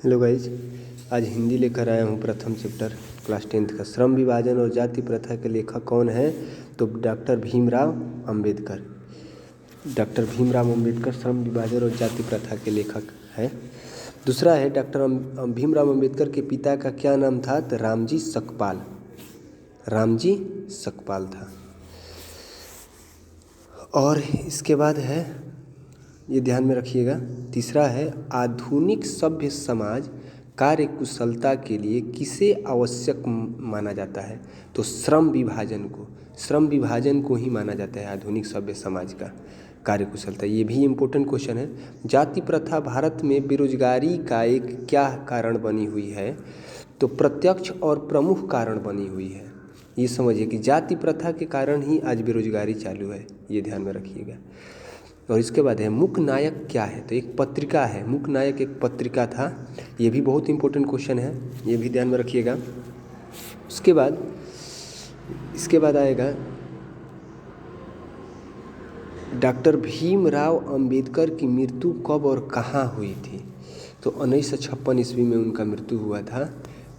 Hello guys, आज हिंदी लेकर आया हूँ प्रथम चैप्टर क्लास 10th का। श्रम विभाजन और जाति प्रथा के लेखक कौन है? तो डॉक्टर भीमराव अंबेडकर। डॉक्टर भीमराव अंबेडकर श्रम विभाजन और जाति प्रथा के लेखक हैं। दूसरा है डॉक्टर भीमराव अंबेडकर के पिता का क्या नाम था? तो रामजी सकपाल। रामजी सकपाल था। और इसके बाद है, ये ध्यान में रखिएगा, तीसरा है आधुनिक सभ्य समाज कार्य कुशलता के लिए किसे आवश्यक माना जाता है? तो श्रम विभाजन को ही माना जाता है आधुनिक सभ्य समाज का कार्य कुशलता। ये भी इम्पोर्टेंट क्वेश्चन है। जाति प्रथा भारत में बेरोजगारी का एक क्या कारण बनी हुई है? तो प्रत्यक्ष और प्रमुख कारण बनी हुई है। ये समझिए कि जाति प्रथा के कारण ही आज बेरोजगारी चालू है, ये ध्यान में रखिएगा। और इसके बाद है मुक नायक क्या है? तो एक पत्रिका है, मुक नायक एक पत्रिका था। ये भी बहुत इंपॉर्टेंट क्वेश्चन है, ये भी ध्यान में रखिएगा। इसके बाद आएगा डॉक्टर भीमराव अंबेडकर की मृत्यु कब और कहाँ हुई थी? तो 1956 ईस्वी में उनका मृत्यु हुआ था,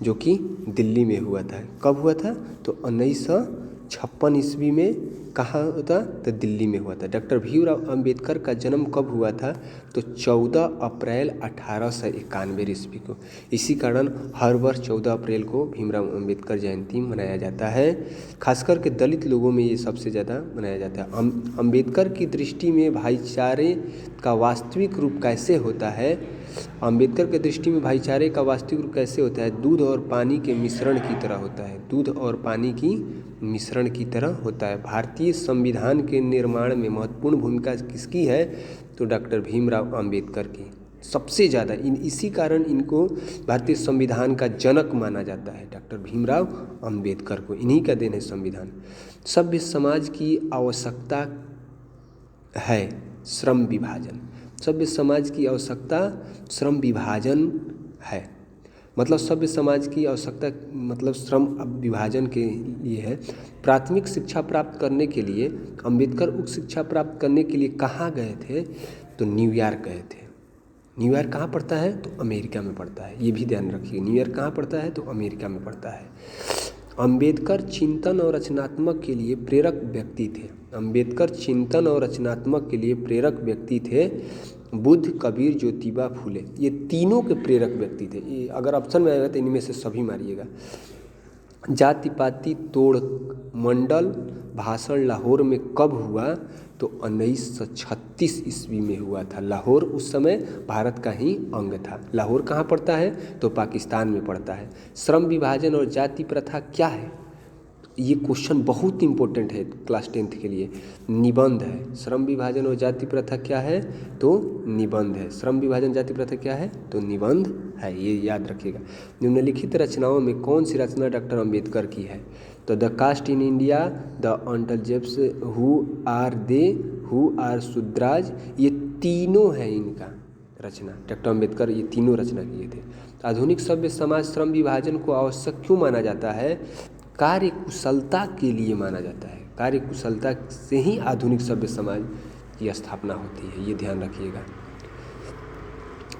जो कि दिल्ली में हुआ था। कब हुआ था? तो 1956 ईस्वी में। कहाँ होता? तो दिल्ली में हुआ था। डॉक्टर भीमराव अंबेडकर का जन्म कब हुआ था? तो 14 अप्रैल 1891 ईस्वी को। इसी कारण हर वर्ष 14 अप्रैल को भीमराव अंबेडकर जयंती मनाया जाता है। खासकर के दलित लोगों में ये सबसे ज़्यादा मनाया जाता है। अंबेडकर की दृष्टि में भाईचारे का वास्तविक रूप कैसे होता है? अंबेडकर के दृष्टि में भाईचारे का वास्तविक रूप कैसे होता है? दूध और पानी के मिश्रण की तरह होता है। दूध और पानी की मिश्रण की तरह होता है। भारतीय संविधान के निर्माण में महत्वपूर्ण भूमिका किसकी है? तो डॉक्टर भीमराव अंबेडकर की सबसे ज़्यादा। इसी कारण इनको भारतीय संविधान का जनक माना जाता है। डॉक्टर भीमराव अंबेडकर को इन्हीं का देन है संविधान। सभ्य समाज की आवश्यकता है श्रम विभाजन। सभ्य समाज की आवश्यकता श्रम विभाजन है। मतलब सभ्य समाज की आवश्यकता मतलब श्रम विभाजन के लिए है। प्राथमिक शिक्षा प्राप्त करने के लिए अंबेडकर उच्च शिक्षा प्राप्त करने के लिए कहाँ गए थे? तो न्यूयॉर्क गए थे। न्यूयॉर्क कहाँ पड़ता है? तो अमेरिका में पड़ता है। ये भी ध्यान रखिए, न्यूयॉर्क कहाँ पड़ता है? तो अमेरिका में पड़ता है। अंबेडकर चिंतन और रचनात्मक के लिए प्रेरक व्यक्ति थे। अंबेडकर चिंतन और रचनात्मक के लिए प्रेरक व्यक्ति थे। बुद्ध, कबीर, ज्योतिबा फुले, ये तीनों के प्रेरक व्यक्ति थे। ये अगर ऑप्शन में आएगा तो इनमें से सभी मारिएगा। जाति पाति तोड़ मंडल भाषण लाहौर में कब हुआ? तो 1936 ईस्वी में हुआ था। लाहौर उस समय भारत का ही अंग था। लाहौर कहाँ पड़ता है? तो पाकिस्तान में पड़ता है। श्रम विभाजन और जाति प्रथा क्या है? ये क्वेश्चन बहुत इंपॉर्टेंट है क्लास 10th के लिए। निबंध है। श्रम विभाजन और जाति प्रथा क्या है? तो निबंध है। श्रम विभाजन जाति प्रथा क्या है? तो निबंध है। ये याद रखिएगा। निम्नलिखित रचनाओं में कौन सी रचना डॉक्टर अंबेडकर की है? तो the caste in India, the untouchables, who are they, who are Shudras, ये तीनों है इनका रचना। डॉक्टर अंबेडकर ये तीनों रचना किए थे। आधुनिक सभ्य समाज श्रम विभाजन को आवश्यक क्यों माना जाता है? कार्य कुशलता के लिए माना जाता है। कार्य कुशलता से ही आधुनिक सभ्य समाज की स्थापना होती है, ये ध्यान रखिएगा।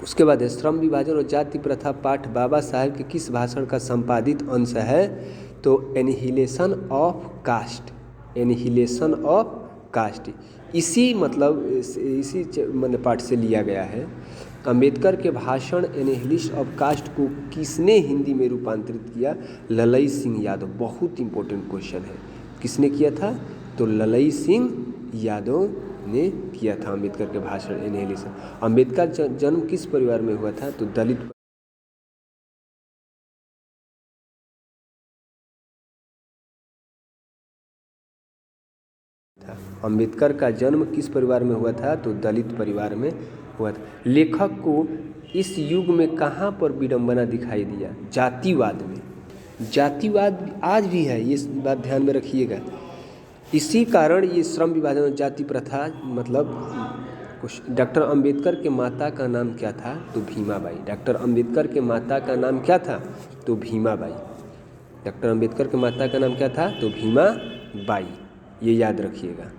उसके बाद है श्रम विभाजन और जाति प्रथा पाठ बाबा साहेब के किस भाषण का संपादित अंश है? तो annihilation of caste. Annihilation of caste इसी पाठ से लिया गया है। अंबेडकर के भाषण एनिहिलेशन ऑफ कास्ट को किसने हिंदी में रूपांतरित किया? ललई सिंह यादव। बहुत इंपॉर्टेंट क्वेश्चन है। किसने किया था? तो ललई सिंह यादव ने किया था अंबेडकर के भाषण एनिहिलेशन। अंबेडकर जन्म किस परिवार में हुआ था? तो दलित। अंबेडकर का जन्म किस परिवार में हुआ था? तो दलित परिवार में हुआ था। लेखक को इस युग में कहाँ पर विडंबना दिखाई दिया? जातिवाद में। जातिवाद आज भी है, ये बात ध्यान में रखिएगा। इसी कारण ये श्रम विभाजन और जाति प्रथा डॉक्टर अंबेडकर के माता का नाम क्या था? तो भीमाबाई। डॉक्टर अंबेडकर के माता का नाम क्या था? तो भीमाबाई। डॉक्टर अंबेडकर के माता का नाम क्या था? तो भीमाबाई। ये याद रखिएगा।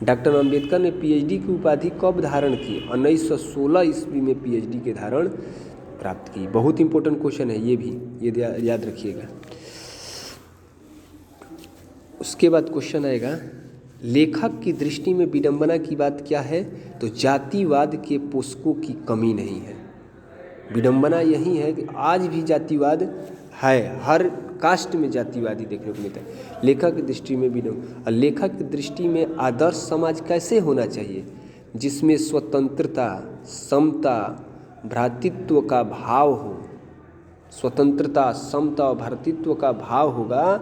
डॉक्टर अंबेडकर ने पीएचडी की उपाधि कब धारण की? 1916 ईस्वी में पीएचडी के धारण प्राप्त की। बहुत इंपॉर्टेंट क्वेश्चन है ये भी, ये याद रखिएगा। उसके बाद क्वेश्चन आएगा, लेखक की दृष्टि में विडंबना की बात क्या है? तो जातिवाद के पोषकों की कमी नहीं है। विडंबना यही है कि आज भी जातिवाद है, हर कास्ट में जातिवादी देखने को मिलता है। लेखक की दृष्टि में विडंबना, लेखक की दृष्टि में आदर्श समाज कैसे होना चाहिए? जिसमें स्वतंत्रता, समता, भ्रातृत्व का भाव हो। स्वतंत्रता, समता और भ्रातृत्व का भाव होगा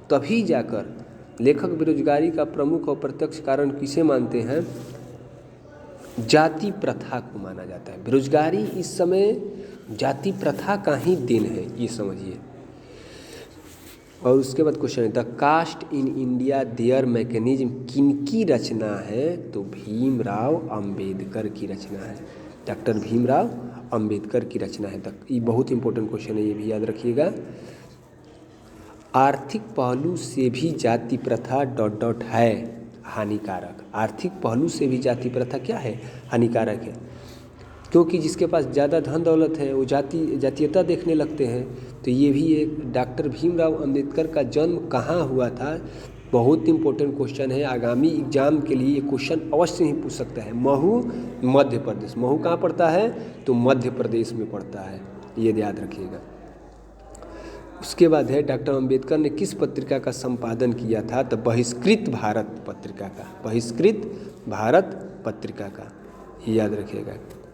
तभी जाकर। लेखक बेरोजगारी का प्रमुख और प्रत्यक्ष कारण किसे मानते हैं? जाति प्रथा को माना जाता है। बेरोजगारी इस समय जाति प्रथा का ही दिन है, ये समझिए। और उसके बाद क्वेश्चन है, the caste in India their mechanism किनकी रचना है? तो भीमराव अंबेडकर की रचना है। डॉक्टर भीमराव अंबेडकर की रचना है। ये बहुत इंपॉर्टेंट क्वेश्चन है, ये भी याद रखिएगा। आर्थिक पहलू से भी जाति प्रथा ... है हानिकारक। आर्थिक पहलू से भी जाति प्रथा क्या है? हानिकारक है, क्योंकि जिसके पास ज़्यादा धन दौलत है वो जातीयता देखने लगते हैं। तो ये भी एक डॉक्टर भीमराव अंबेडकर का जन्म कहाँ हुआ था? बहुत इंपॉर्टेंट क्वेश्चन है, आगामी एग्जाम के लिए ये क्वेश्चन अवश्य ही पूछ सकता है। महू, मध्य प्रदेश। महू कहाँ पड़ता है? तो मध्य प्रदेश में पड़ता है, ये याद रखिएगा। उसके बाद है, डॉक्टर अंबेडकर ने किस पत्रिका का संपादन किया था? तो बहिष्कृत भारत पत्रिका का। बहिष्कृत भारत पत्रिका का, ये याद रखिएगा।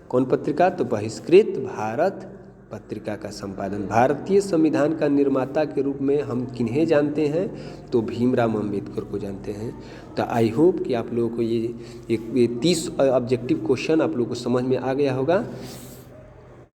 कौन पत्रिका? तो बहिष्कृत भारत पत्रिका का संपादन। भारतीय संविधान का निर्माता के रूप में हम किन्हें जानते हैं? तो भीमराव अंबेडकर को जानते हैं। तो आई होप कि आप लोगों को ये 30 ऑब्जेक्टिव क्वेश्चन आप लोगों को समझ में आ गया होगा।